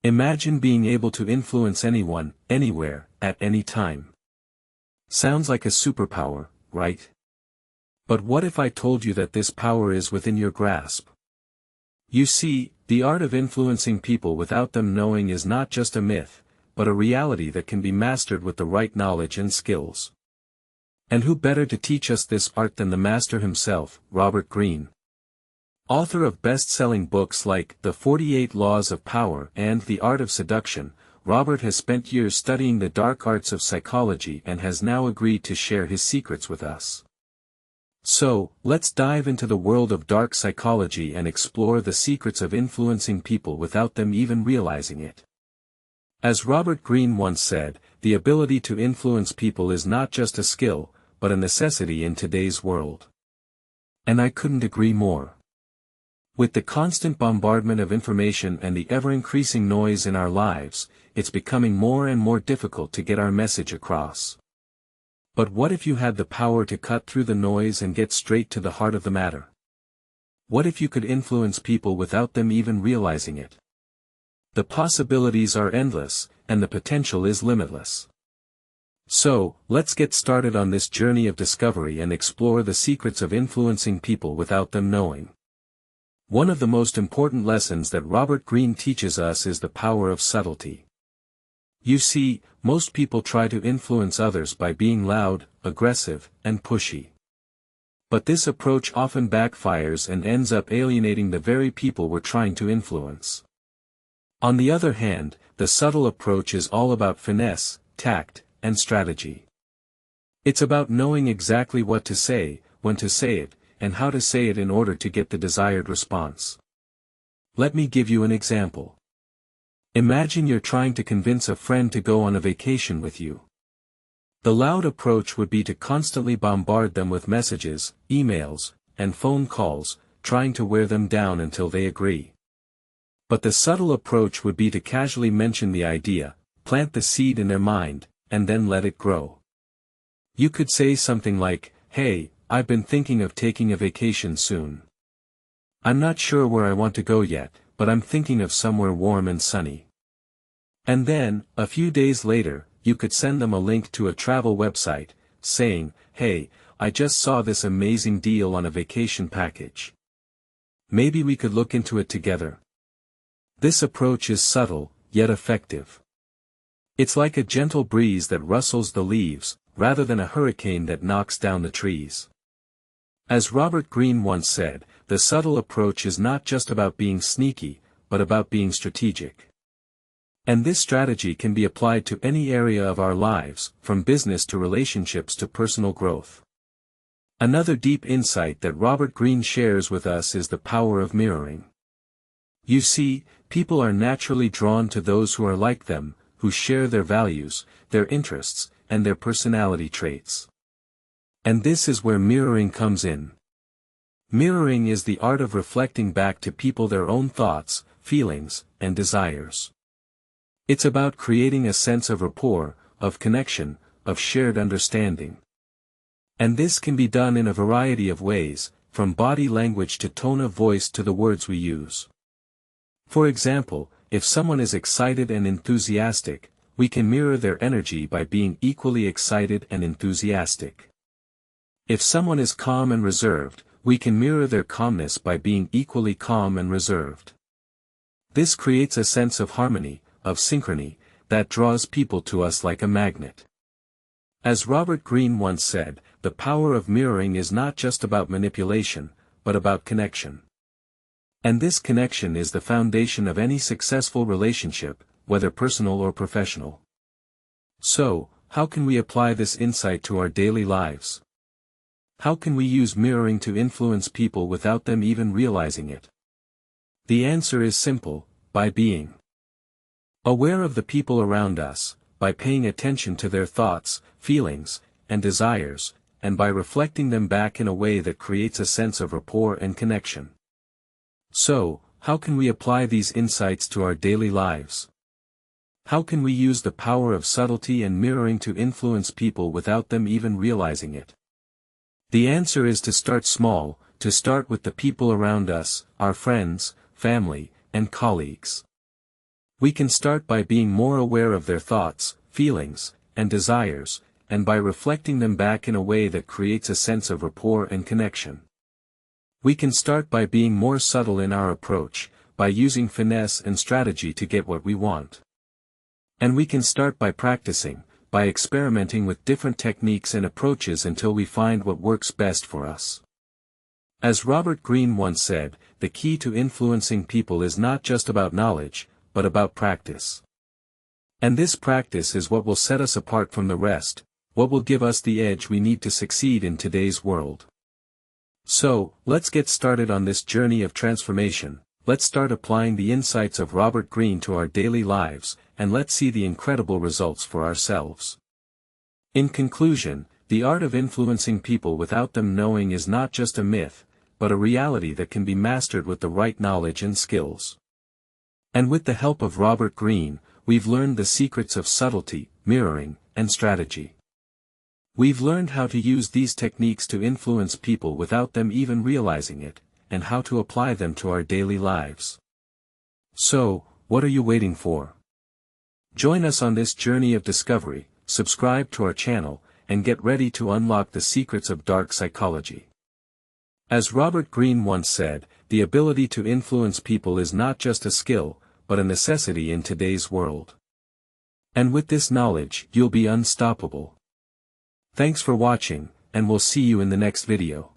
Imagine being able to influence anyone, anywhere, at any time. Sounds like a superpower, right? But what if I told you that this power is within your grasp? You see, the art of influencing people without them knowing is not just a myth, but a reality that can be mastered with the right knowledge and skills. And who better to teach us this art than the master himself, Robert Greene? Author of best-selling books like The 48 Laws of Power and The Art of Seduction, Robert has spent years studying the dark arts of psychology and has now agreed to share his secrets with us. So, let's dive into the world of dark psychology and explore the secrets of influencing people without them even realizing it. As Robert Greene once said, the ability to influence people is not just a skill, but a necessity in today's world. And I couldn't agree more. With the constant bombardment of information and the ever-increasing noise in our lives, it's becoming more and more difficult to get our message across. But what if you had the power to cut through the noise and get straight to the heart of the matter? What if you could influence people without them even realizing it? The possibilities are endless, and the potential is limitless. So, let's get started on this journey of discovery and explore the secrets of influencing people without them knowing. One of the most important lessons that Robert Greene teaches us is the power of subtlety. You see, most people try to influence others by being loud, aggressive, and pushy. But this approach often backfires and ends up alienating the very people we're trying to influence. On the other hand, the subtle approach is all about finesse, tact, and strategy. It's about knowing exactly what to say, when to say it, and how to say it in order to get the desired response. Let me give you an example. Imagine you're trying to convince a friend to go on a vacation with you. The loud approach would be to constantly bombard them with messages, emails, and phone calls, trying to wear them down until they agree. But the subtle approach would be to casually mention the idea, plant the seed in their mind, and then let it grow. You could say something like, "Hey, I've been thinking of taking a vacation soon. I'm not sure where I want to go yet, but I'm thinking of somewhere warm and sunny." And then, a few days later, you could send them a link to a travel website, saying, "Hey, I just saw this amazing deal on a vacation package. Maybe we could look into it together." This approach is subtle, yet effective. It's like a gentle breeze that rustles the leaves, rather than a hurricane that knocks down the trees. As Robert Greene once said, the subtle approach is not just about being sneaky, but about being strategic. And this strategy can be applied to any area of our lives, from business to relationships to personal growth. Another deep insight that Robert Greene shares with us is the power of mirroring. You see, people are naturally drawn to those who are like them, who share their values, their interests, and their personality traits. And this is where mirroring comes in. Mirroring is the art of reflecting back to people their own thoughts, feelings, and desires. It's about creating a sense of rapport, of connection, of shared understanding. And this can be done in a variety of ways, from body language to tone of voice to the words we use. For example, if someone is excited and enthusiastic, we can mirror their energy by being equally excited and enthusiastic. If someone is calm and reserved, we can mirror their calmness by being equally calm and reserved. This creates a sense of harmony, of synchrony, that draws people to us like a magnet. As Robert Greene once said, the power of mirroring is not just about manipulation, but about connection. And this connection is the foundation of any successful relationship, whether personal or professional. So, how can we apply this insight to our daily lives? How can we use mirroring to influence people without them even realizing it? The answer is simple: by being aware of the people around us, by paying attention to their thoughts, feelings, and desires, and by reflecting them back in a way that creates a sense of rapport and connection. So, how can we apply these insights to our daily lives? How can we use the power of subtlety and mirroring to influence people without them even realizing it? The answer is to start small, to start with the people around us, our friends, family, and colleagues. We can start by being more aware of their thoughts, feelings, and desires, and by reflecting them back in a way that creates a sense of rapport and connection. We can start by being more subtle in our approach, by using finesse and strategy to get what we want. And we can start by practicing, by experimenting with different techniques and approaches until we find what works best for us. As Robert Greene once said, the key to influencing people is not just about knowledge, but about practice. And this practice is what will set us apart from the rest, what will give us the edge we need to succeed in today's world. So, let's get started on this journey of transformation. Let's start applying the insights of Robert Greene to our daily lives, and let's see the incredible results for ourselves. In conclusion, the art of influencing people without them knowing is not just a myth, but a reality that can be mastered with the right knowledge and skills. And with the help of Robert Greene, we've learned the secrets of subtlety, mirroring, and strategy. We've learned how to use these techniques to influence people without them even realizing it, and how to apply them to our daily lives. So, what are you waiting for? Join us on this journey of discovery, subscribe to our channel, and get ready to unlock the secrets of dark psychology. As Robert Greene once said, the ability to influence people is not just a skill, but a necessity in today's world. And with this knowledge, you'll be unstoppable. Thanks for watching, and we'll see you in the next video.